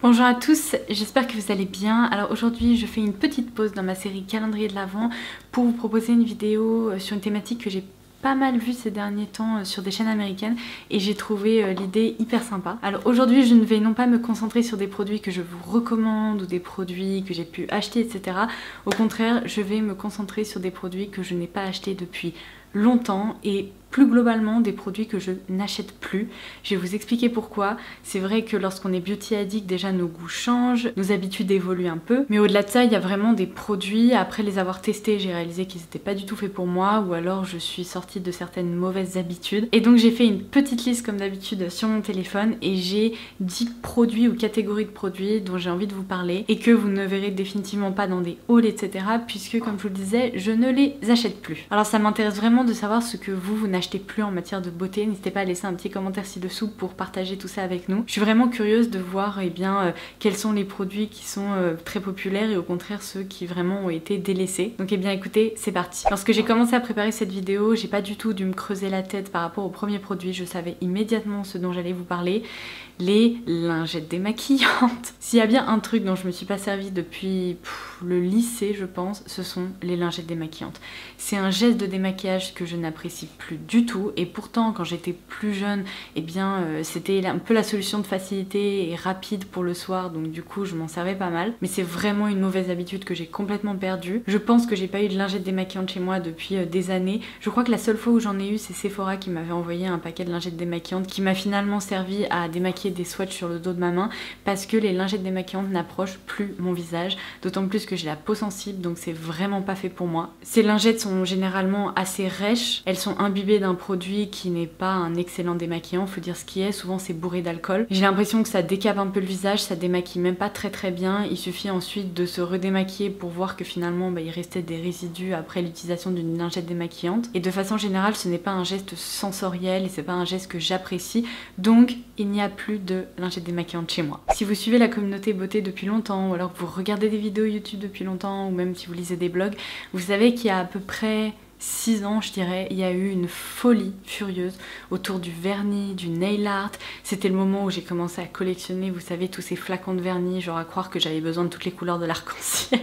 Bonjour à tous, j'espère que vous allez bien. Alors aujourd'hui je fais une petite pause dans ma série calendrier de l'Avent pour vous proposer une vidéo sur une thématique que j'ai pas mal vue ces derniers temps sur des chaînes américaines et j'ai trouvé l'idée hyper sympa. Alors aujourd'hui je ne vais non pas me concentrer sur des produits que je vous recommande ou des produits que j'ai pu acheter, etc. Au contraire, je vais me concentrer sur des produits que je n'ai pas achetés depuis longtemps et plus globalement des produits que je n'achète plus. Je vais vous expliquer pourquoi. C'est vrai que lorsqu'on est beauty addict, déjà nos goûts changent, nos habitudes évoluent un peu, mais au-delà de ça, il y a vraiment des produits, après les avoir testés, j'ai réalisé qu'ils n'étaient pas du tout faits pour moi, ou alors je suis sortie de certaines mauvaises habitudes. Et donc j'ai fait une petite liste comme d'habitude sur mon téléphone et j'ai 10 produits ou catégories de produits dont j'ai envie de vous parler et que vous ne verrez définitivement pas dans des hauls, etc. puisque comme je vous le disais, je ne les achète plus. Alors ça m'intéresse vraiment de savoir ce que vous n'achetez plus en matière de beauté. N'hésitez pas à laisser un petit commentaire ci-dessous pour partager tout ça avec nous. Je suis vraiment curieuse de voir quels sont les produits qui sont très populaires et au contraire ceux qui vraiment ont été délaissés. Donc écoutez, c'est parti. Lorsque j'ai commencé à préparer cette vidéo, j'ai pas du tout dû me creuser la tête par rapport au premier produit. Je savais immédiatement ce dont j'allais vous parler. Les lingettes démaquillantes. S'il y a bien un truc dont je me suis pas servie depuis le lycée, je pense, ce sont les lingettes démaquillantes. C'est un geste de démaquillage que je n'apprécie plus du tout et pourtant quand j'étais plus jeune, c'était un peu la solution de facilité et rapide pour le soir, donc du coup je m'en servais pas mal. Mais c'est vraiment une mauvaise habitude que j'ai complètement perdue. Je pense que j'ai pas eu de lingettes démaquillantes chez moi depuis des années. Je crois que la seule fois où j'en ai eu, c'est Sephora qui m'avait envoyé un paquet de lingettes démaquillantes qui m'a finalement servi à démaquiller des swatchs sur le dos de ma main parce que les lingettes démaquillantes n'approchent plus mon visage, d'autant plus que j'ai la peau sensible, donc c'est vraiment pas fait pour moi. Ces lingettes sont généralement assez rêches, elles sont imbibées d'un produit qui n'est pas un excellent démaquillant, faut dire ce qui est, souvent c'est bourré d'alcool. J'ai l'impression que ça décape un peu le visage, ça démaquille même pas très bien, il suffit ensuite de se redémaquiller pour voir que finalement il restait des résidus après l'utilisation d'une lingette démaquillante. Et de façon générale, ce n'est pas un geste sensoriel et c'est pas un geste que j'apprécie, donc il n'y a plus de lingettes démaquillantes chez moi. Si vous suivez la communauté beauté depuis longtemps, ou alors que vous regardez des vidéos YouTube depuis longtemps, ou même si vous lisez des blogs, vous savez qu'il y a à peu près 6 ans, je dirais, il y a eu une folie furieuse autour du vernis, du nail art. C'était le moment où j'ai commencé à collectionner, vous savez, tous ces flacons de vernis, genre à croire que j'avais besoin de toutes les couleurs de l'arc-en-ciel.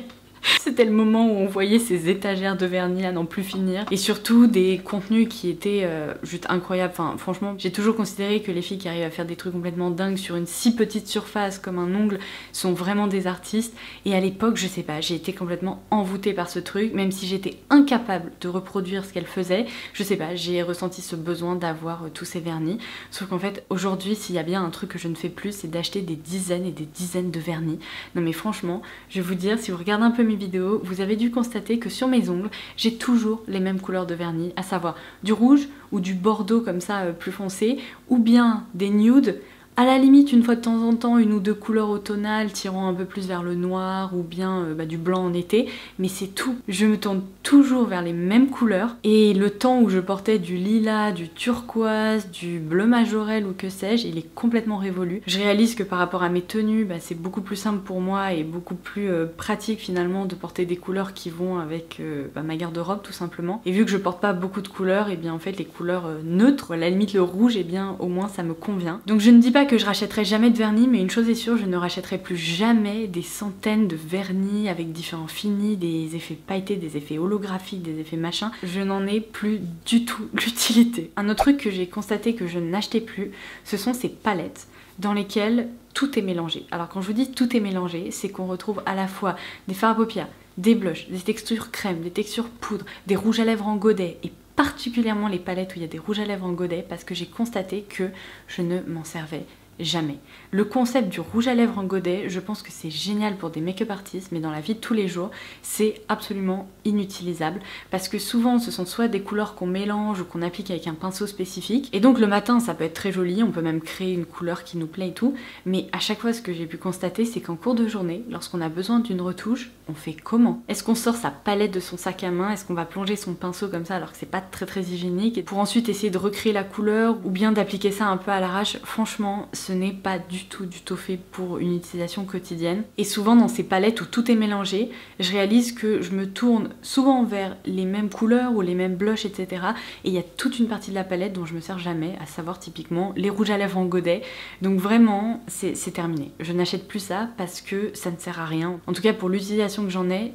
C'était le moment où on voyait ces étagères de vernis à n'en plus finir et surtout des contenus qui étaient juste incroyables. Enfin franchement, j'ai toujours considéré que les filles qui arrivent à faire des trucs complètement dingues sur une si petite surface comme un ongle sont vraiment des artistes. Et à l'époque, je sais pas, j'ai été complètement envoûtée par ce truc, même si j'étais incapable de reproduire ce qu'elle faisait. Je sais pas, j'ai ressenti ce besoin d'avoir tous ces vernis. Sauf qu'en fait, aujourd'hui, s'il y a bien un truc que je ne fais plus, c'est d'acheter des dizaines et des dizaines de vernis. Non mais franchement, je vais vous dire, si vous regardez un peu mes vidéos, vous avez dû constater que sur mes ongles, j'ai toujours les mêmes couleurs de vernis, à savoir du rouge ou du bordeaux comme ça plus foncé, ou bien des nudes. À la limite, une fois de temps en temps, une ou deux couleurs automnales tirant un peu plus vers le noir ou bien du blanc en été, mais c'est tout. Je me tourne toujours vers les mêmes couleurs et le temps où je portais du lilas, du turquoise, du bleu majorel ou que sais-je, il est complètement révolu. Je réalise que par rapport à mes tenues, c'est beaucoup plus simple pour moi et beaucoup plus pratique finalement de porter des couleurs qui vont avec ma garde-robe tout simplement. Et vu que je porte pas beaucoup de couleurs, et bien en fait les couleurs neutres, à la limite le rouge, et bien au moins ça me convient. Donc je ne dis pas que je rachèterai jamais de vernis, mais une chose est sûre, je ne rachèterai plus jamais des centaines de vernis avec différents finis, des effets pailletés, des effets holographiques, des effets machin. Je n'en ai plus du tout l'utilité. Un autre truc que j'ai constaté que je n'achetais plus, ce sont ces palettes dans lesquelles tout est mélangé. Alors quand je vous dis tout est mélangé, c'est qu'on retrouve à la fois des fards à paupières, des blushs, des textures crème, des textures poudre, des rouges à lèvres en godet et particulièrement les palettes où il y a des rouges à lèvres en godet parce que j'ai constaté que je ne m'en servais jamais. Le concept du rouge à lèvres en godet, je pense que c'est génial pour des make-up artistes, mais dans la vie de tous les jours, c'est absolument inutilisable parce que souvent ce sont soit des couleurs qu'on mélange ou qu'on applique avec un pinceau spécifique et donc le matin ça peut être très joli, on peut même créer une couleur qui nous plaît et tout, mais à chaque fois ce que j'ai pu constater c'est qu'en cours de journée, lorsqu'on a besoin d'une retouche, on fait comment? Est-ce qu'on sort sa palette de son sac à main? Est-ce qu'on va plonger son pinceau comme ça alors que c'est pas très hygiénique et pour ensuite essayer de recréer la couleur ou bien d'appliquer ça un peu à l'arrache? Franchement, ce n'est pas du tout fait pour une utilisation quotidienne. Et souvent dans ces palettes où tout est mélangé, je réalise que je me tourne souvent vers les mêmes couleurs ou les mêmes blushs, etc. Et il y a toute une partie de la palette dont je me sers jamais, à savoir typiquement les rouges à lèvres en godet. Donc vraiment, c'est terminé. Je n'achète plus ça parce que ça ne sert à rien. En tout cas pour l'utilisation que j'en ai,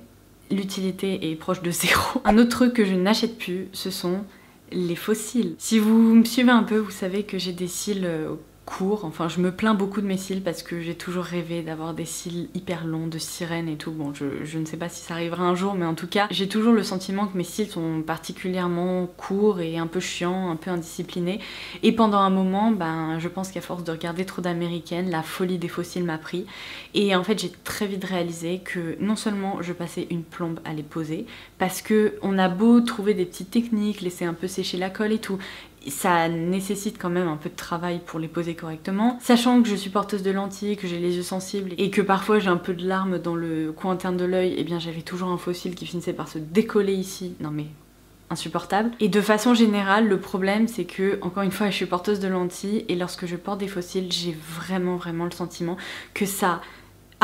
l'utilité est proche de zéro. Un autre truc que je n'achète plus, ce sont les faux cils. Si vous me suivez un peu, vous savez que j'ai des cils courts. Enfin, je me plains beaucoup de mes cils parce que j'ai toujours rêvé d'avoir des cils hyper longs, de sirène et tout. Bon, je ne sais pas si ça arrivera un jour, mais en tout cas, j'ai toujours le sentiment que mes cils sont particulièrement courts et un peu chiants, un peu indisciplinés. Et pendant un moment, ben, je pense qu'à force de regarder trop d'américaines, la folie des faux cils m'a pris. Et en fait, j'ai très vite réalisé que non seulement je passais une plombe à les poser, parce que on a beau trouver des petites techniques, laisser un peu sécher la colle et tout, ça nécessite quand même un peu de travail pour les poser correctement. Sachant que je suis porteuse de lentilles, que j'ai les yeux sensibles et que parfois j'ai un peu de larmes dans le coin interne de l'œil, et bien j'avais toujours un faux cil qui finissait par se décoller ici. Non mais insupportable. Et de façon générale, le problème c'est que, encore une fois, je suis porteuse de lentilles et lorsque je porte des faux cils, j'ai vraiment le sentiment que ça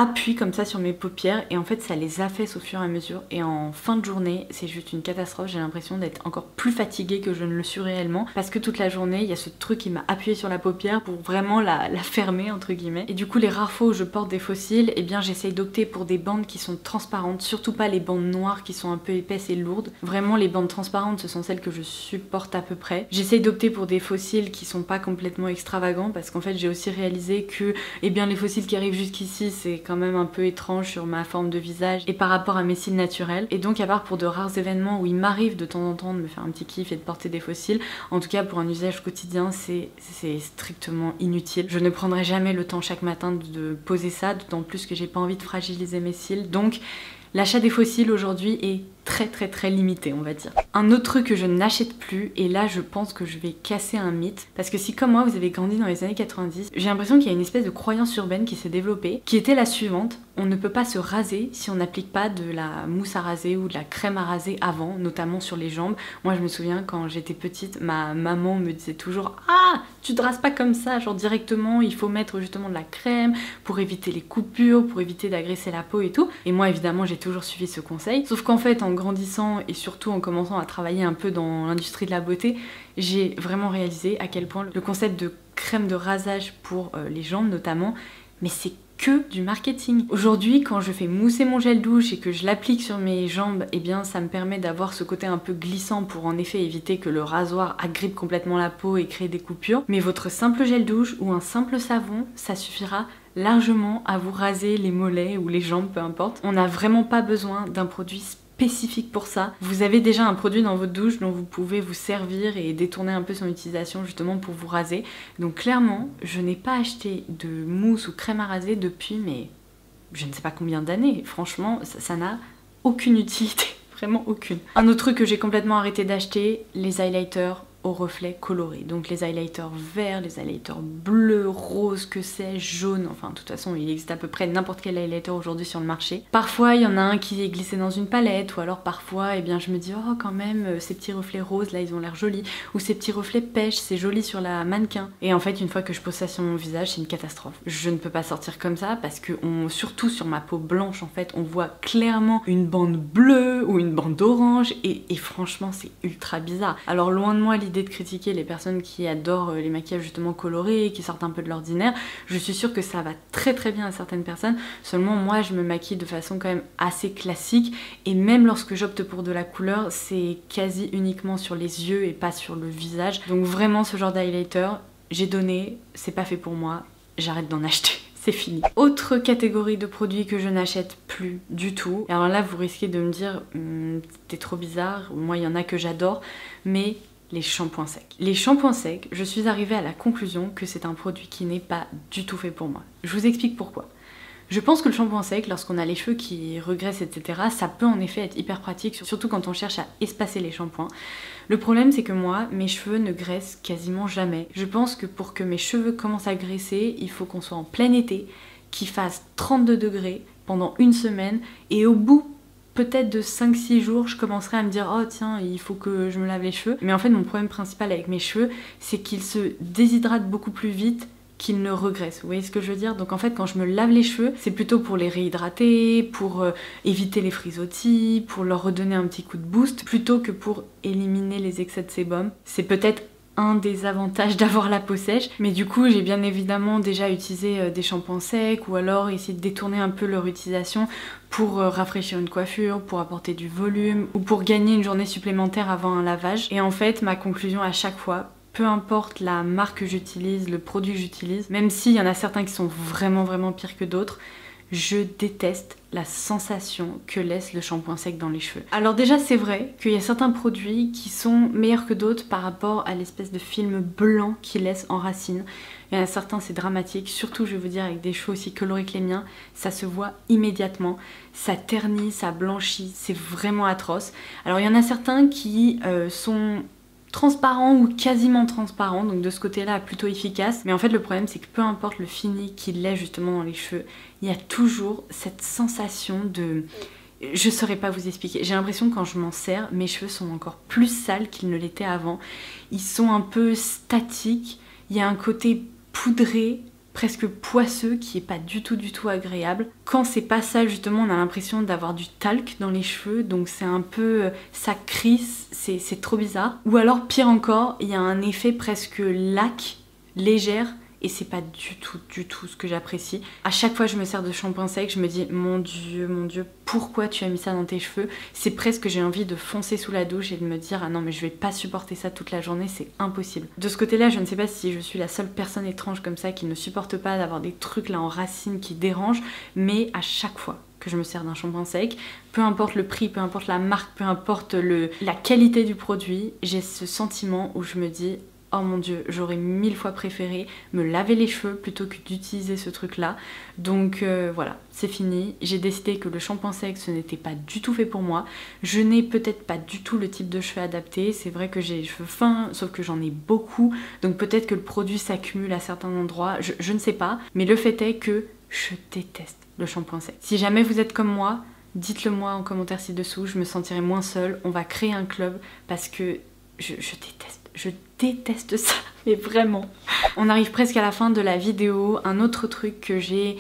appuie comme ça sur mes paupières et en fait ça les affaisse au fur et à mesure et en fin de journée c'est juste une catastrophe. J'ai l'impression d'être encore plus fatiguée que je ne le suis réellement parce que toute la journée il y a ce truc qui m'a appuyé sur la paupière pour vraiment la fermer entre guillemets. Et du coup les rares fois où je porte des faux cils, eh bien j'essaye d'opter pour des bandes qui sont transparentes, surtout pas les bandes noires qui sont un peu épaisses et lourdes. Vraiment les bandes transparentes ce sont celles que je supporte à peu près. J'essaye d'opter pour des faux cils qui sont pas complètement extravagants parce qu'en fait j'ai aussi réalisé que eh bien les faux cils qui arrivent jusqu'ici c'est quand même un peu étrange sur ma forme de visage et par rapport à mes cils naturels. Et donc à part pour de rares événements où il m'arrive de temps en temps de me faire un petit kiff et de porter des faux cils, en tout cas pour un usage quotidien c'est strictement inutile. Je ne prendrai jamais le temps chaque matin de poser ça, d'autant plus que j'ai pas envie de fragiliser mes cils. Donc l'achat des faux cils aujourd'hui est très limité, on va dire. Un autre truc que je n'achète plus, et là je pense que je vais casser un mythe, parce que si comme moi vous avez grandi dans les années 90, j'ai l'impression qu'il y a une espèce de croyance urbaine qui s'est développée, qui était la suivante: on ne peut pas se raser si on n'applique pas de la mousse à raser ou de la crème à raser avant, notamment sur les jambes. Moi je me souviens quand j'étais petite, ma maman me disait toujours: ah, tu te rases pas comme ça, genre directement, il faut mettre justement de la crème pour éviter les coupures, pour éviter d'agresser la peau et tout. Et moi évidemment j'ai toujours suivi ce conseil, sauf qu'en fait en grandissant et surtout en commençant à travailler un peu dans l'industrie de la beauté, j'ai vraiment réalisé à quel point le concept de crème de rasage pour les jambes notamment, mais c'est que du marketing. Aujourd'hui, quand je fais mousser mon gel douche et que je l'applique sur mes jambes, eh bien ça me permet d'avoir ce côté un peu glissant pour en effet éviter que le rasoir agrippe complètement la peau et crée des coupures. Mais votre simple gel douche ou un simple savon, ça suffira largement à vous raser les mollets ou les jambes, peu importe. On n'a vraiment pas besoin d'un produit spécifique pour ça. Vous avez déjà un produit dans votre douche dont vous pouvez vous servir et détourner un peu son utilisation justement pour vous raser. Donc clairement, je n'ai pas acheté de mousse ou crème à raser depuis mais je ne sais pas combien d'années. Franchement, ça n'a aucune utilité, vraiment aucune. Un autre truc que j'ai complètement arrêté d'acheter, les highlighters au reflet coloré. Donc les highlighters verts, les highlighters bleus, roses, que sais-je, jaunes, enfin de toute façon il existe à peu près n'importe quel highlighter aujourd'hui sur le marché. Parfois il y en a un qui est glissé dans une palette, ou alors parfois eh bien je me dis oh quand même ces petits reflets roses là ils ont l'air jolis, ou ces petits reflets pêche c'est joli sur la mannequin. Et en fait une fois que je pose ça sur mon visage c'est une catastrophe. Je ne peux pas sortir comme ça parce que surtout sur ma peau blanche en fait on voit clairement une bande bleue ou une bande orange et franchement c'est ultra bizarre. Alors loin de moi l'idée de critiquer les personnes qui adorent les maquillages justement colorés et qui sortent un peu de l'ordinaire. Je suis sûre que ça va très bien à certaines personnes, seulement moi je me maquille de façon quand même assez classique et même lorsque j'opte pour de la couleur c'est quasi uniquement sur les yeux et pas sur le visage. Donc vraiment ce genre d'highlighter, j'ai donné, c'est pas fait pour moi, j'arrête d'en acheter. C'est fini. Autre catégorie de produits que je n'achète plus du tout. Alors là vous risquez de me dire t'es trop bizarre, moi il y en a que j'adore, mais les shampoings secs. Les shampoings secs, je suis arrivée à la conclusion que c'est un produit qui n'est pas du tout fait pour moi. Je vous explique pourquoi. Je pense que le shampoing sec, lorsqu'on a les cheveux qui regressent, etc., ça peut en effet être hyper pratique, surtout quand on cherche à espacer les shampoings. Le problème, c'est que moi, mes cheveux ne graissent quasiment jamais. Je pense que pour que mes cheveux commencent à graisser, il faut qu'on soit en plein été, qu'il fasse 32 degrés pendant une semaine, et au bout peut-être de 5-6 jours, je commencerai à me dire oh tiens, il faut que je me lave les cheveux. Mais en fait, mon problème principal avec mes cheveux, c'est qu'ils se déshydratent beaucoup plus vite qu'ils ne regressent. Vous voyez ce que je veux dire? Donc en fait, quand je me lave les cheveux, c'est plutôt pour les réhydrater, pour éviter les frisottis, pour leur redonner un petit coup de boost, plutôt que pour éliminer les excès de sébum. C'est peut-être un des avantages d'avoir la peau sèche, mais du coup j'ai bien évidemment déjà utilisé des shampoings secs ou alors essayer de détourner un peu leur utilisation pour rafraîchir une coiffure, pour apporter du volume ou pour gagner une journée supplémentaire avant un lavage. Et en fait ma conclusion à chaque fois, peu importe la marque que j'utilise, le produit que j'utilise, même s'il y en a certains qui sont vraiment pires que d'autres, je déteste la sensation que laisse le shampoing sec dans les cheveux. Alors déjà c'est vrai qu'il y a certains produits qui sont meilleurs que d'autres par rapport à l'espèce de film blanc qu'ils laissent en racine. Il y en a certains c'est dramatique, surtout je vais vous dire avec des cheveux aussi colorés que les miens, ça se voit immédiatement, ça ternit, ça blanchit, c'est vraiment atroce. Alors il y en a certains qui sont transparent ou quasiment transparent, donc de ce côté-là plutôt efficace. Mais en fait le problème c'est que peu importe le fini qu'il est justement dans les cheveux, il y a toujours cette sensation de... Je saurais pas vous expliquer. J'ai l'impression que quand je m'en sers, mes cheveux sont encore plus sales qu'ils ne l'étaient avant. Ils sont un peu statiques, il y a un côté poudré, presque poisseux, qui est pas du tout agréable. Quand c'est pas ça justement, on a l'impression d'avoir du talc dans les cheveux, donc c'est un peu... ça crisse, c'est trop bizarre. Ou alors pire encore, il y a un effet presque laque, légère, et c'est pas du tout ce que j'apprécie. À chaque fois que je me sers de shampoing sec, je me dis mon dieu, pourquoi tu as mis ça dans tes cheveux? C'est presque que j'ai envie de foncer sous la douche et de me dire ah non mais je vais pas supporter ça toute la journée, c'est impossible. De ce côté-là, je ne sais pas si je suis la seule personne étrange comme ça qui ne supporte pas d'avoir des trucs là en racines qui dérangent, mais à chaque fois que je me sers d'un shampoing sec, peu importe le prix, peu importe la marque, peu importe la qualité du produit, j'ai ce sentiment où je me dis oh mon dieu, j'aurais 1000 fois préféré me laver les cheveux plutôt que d'utiliser ce truc là. Donc voilà, c'est fini. J'ai décidé que le shampoing sec ce n'était pas du tout fait pour moi. Je n'ai peut-être pas du tout le type de cheveux adapté. C'est vrai que j'ai les cheveux fins, sauf que j'en ai beaucoup. Donc peut-être que le produit s'accumule à certains endroits, je ne sais pas. Mais le fait est que je déteste le shampoing sec. Si jamais vous êtes comme moi, dites-le moi en commentaire ci-dessous, je me sentirai moins seule. On va créer un club parce que je déteste ça, mais vraiment. On arrive presque à la fin de la vidéo. Un autre truc que j'ai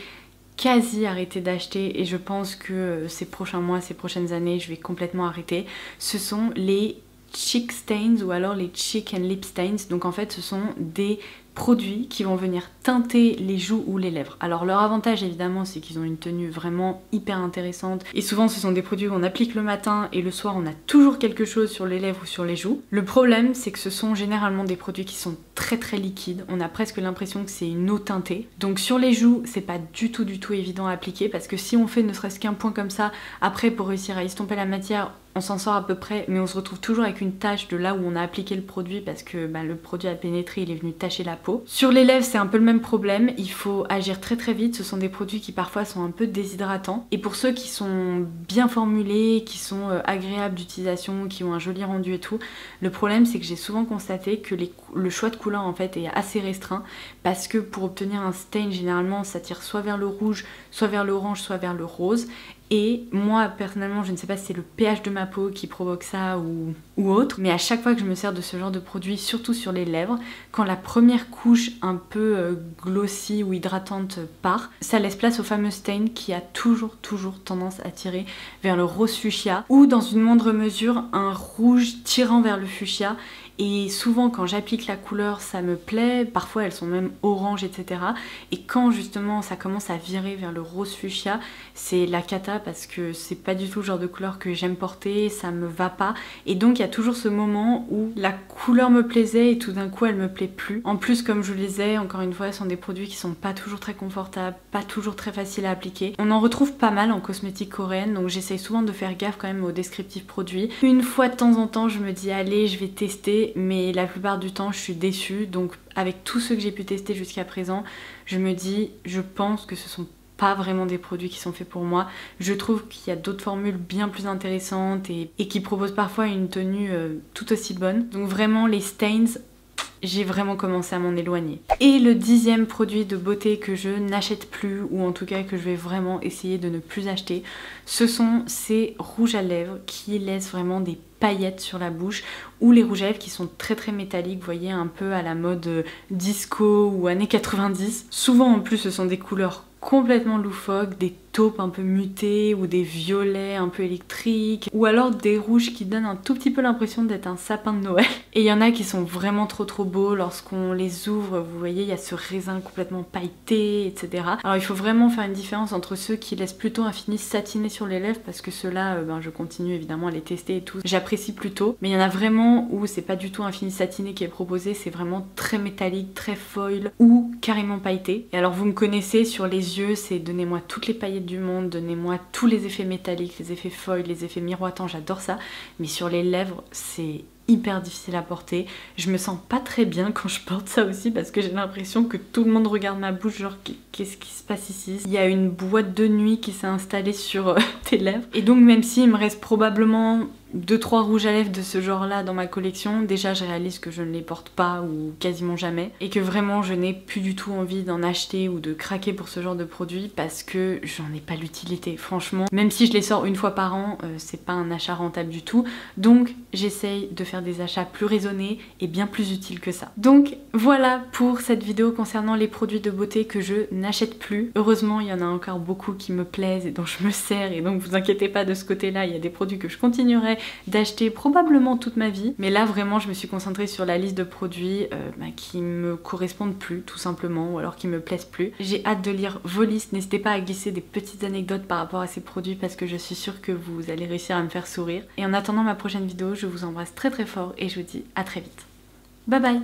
quasi arrêté d'acheter et je pense que ces prochains mois, ces prochaines années, je vais complètement arrêter, ce sont les cheek stains ou alors les cheek and lip stains. Donc en fait ce sont des produits qui vont venir teinter les joues ou les lèvres. Alors leur avantage évidemment c'est qu'ils ont une tenue vraiment hyper intéressante et souvent ce sont des produits qu'on applique le matin et le soir on a toujours quelque chose sur les lèvres ou sur les joues. Le problème c'est que ce sont généralement des produits qui sont très liquides, on a presque l'impression que c'est une eau teintée. Donc sur les joues c'est pas du tout évident à appliquer parce que si on fait ne serait-ce qu'un point comme ça, après pour réussir à estomper la matière on s'en sort à peu près, mais on se retrouve toujours avec une tache de là où on a appliqué le produit parce que le produit a pénétré, il est venu tacher la peau. Sur les lèvres c'est un peu le même problème, il faut agir très vite, ce sont des produits qui parfois sont un peu déshydratants et pour ceux qui sont bien formulés, qui sont agréables d'utilisation, qui ont un joli rendu et tout, le problème c'est que j'ai souvent constaté que le choix de couleur en fait est assez restreint parce que pour obtenir un stain généralement ça tire soit vers le rouge, soit vers l'orange, soit vers le rose. Et moi personnellement je ne sais pas si c'est le pH de ma peau qui provoque ça ou autre, mais à chaque fois que je me sers de ce genre de produit, surtout sur les lèvres, quand la première couche un peu glossy ou hydratante part, ça laisse place au fameux stain qui a toujours tendance à tirer vers le rose fuchsia ou dans une moindre mesure un rouge tirant vers le fuchsia. Et souvent quand j'applique la couleur ça me plaît, parfois elles sont même orange etc. Et quand justement ça commence à virer vers le rose fuchsia, c'est la cata parce que c'est pas du tout le genre de couleur que j'aime porter, ça me va pas. Et donc il y a toujours ce moment où la couleur me plaisait et tout d'un coup elle me plaît plus. En plus comme je vous le disais, encore une fois ce sont des produits qui sont pas toujours très confortables, pas toujours très faciles à appliquer. On en retrouve pas mal en cosmétique coréenne donc j'essaye souvent de faire gaffe quand même aux descriptifs produits. Une fois de temps en temps je me dis allez je vais tester, mais la plupart du temps je suis déçue. Donc avec tous ceux que j'ai pu tester jusqu'à présent, je me dis je pense que ce sont pas vraiment des produits qui sont faits pour moi. Je trouve qu'il y a d'autres formules bien plus intéressantes et qui proposent parfois une tenue tout aussi bonne. Donc vraiment les stains, j'ai vraiment commencé à m'en éloigner. Et le 10e produit de beauté que je n'achète plus, ou en tout cas que je vais vraiment essayer de ne plus acheter, ce sont ces rouges à lèvres qui laissent vraiment des paillettes sur la bouche, ou les rouges à lèvres qui sont très métalliques, vous voyez, un peu à la mode disco ou années 90. Souvent en plus ce sont des couleurs complètement loufoques, des taupes un peu mutées ou des violets un peu électriques, ou alors des rouges qui donnent un tout petit peu l'impression d'être un sapin de Noël. Et il y en a qui sont vraiment trop beaux lorsqu'on les ouvre, vous voyez, il y a ce raisin complètement pailleté, etc. Alors il faut vraiment faire une différence entre ceux qui laissent plutôt un fini satiné sur les lèvres, parce que ceux-là, je continue évidemment à les tester et tout, j'apprécie plutôt, mais il y en a vraiment où c'est pas du tout un fini satiné qui est proposé, c'est vraiment très métallique, très foil ou carrément pailleté. Et alors vous me connaissez, sur les yeux, c'est donnez-moi toutes les paillettes du monde, donnez-moi tous les effets métalliques, les effets foil, les effets miroitants, j'adore ça, mais sur les lèvres, c'est hyper difficile à porter. Je me sens pas très bien quand je porte ça aussi, parce que j'ai l'impression que tout le monde regarde ma bouche, genre qu'est-ce qui se passe ici? Il y a une boîte de nuit qui s'est installée sur tes lèvres. Et donc même s'il me reste probablement 2-3 rouges à lèvres de ce genre là dans ma collection, déjà je réalise que je ne les porte pas ou quasiment jamais, et que vraiment je n'ai plus du tout envie d'en acheter ou de craquer pour ce genre de produit, parce que j'en ai pas l'utilité. Franchement, même si je les sors une fois par an, c'est pas un achat rentable du tout, donc j'essaye de faire des achats plus raisonnés et bien plus utiles que ça. Donc voilà pour cette vidéo concernant les produits de beauté que je n'achète plus. Heureusement il y en a encore beaucoup qui me plaisent et dont je me sers, et donc vous inquiétez pas de ce côté là, il y a des produits que je continuerai d'acheter probablement toute ma vie, mais là vraiment je me suis concentrée sur la liste de produits qui me correspondent plus tout simplement, ou alors qui me plaisent plus. J'ai hâte de lire vos listes, n'hésitez pas à glisser des petites anecdotes par rapport à ces produits, parce que je suis sûre que vous allez réussir à me faire sourire. Et en attendant ma prochaine vidéo, je vous embrasse très fort et je vous dis à très vite. Bye bye.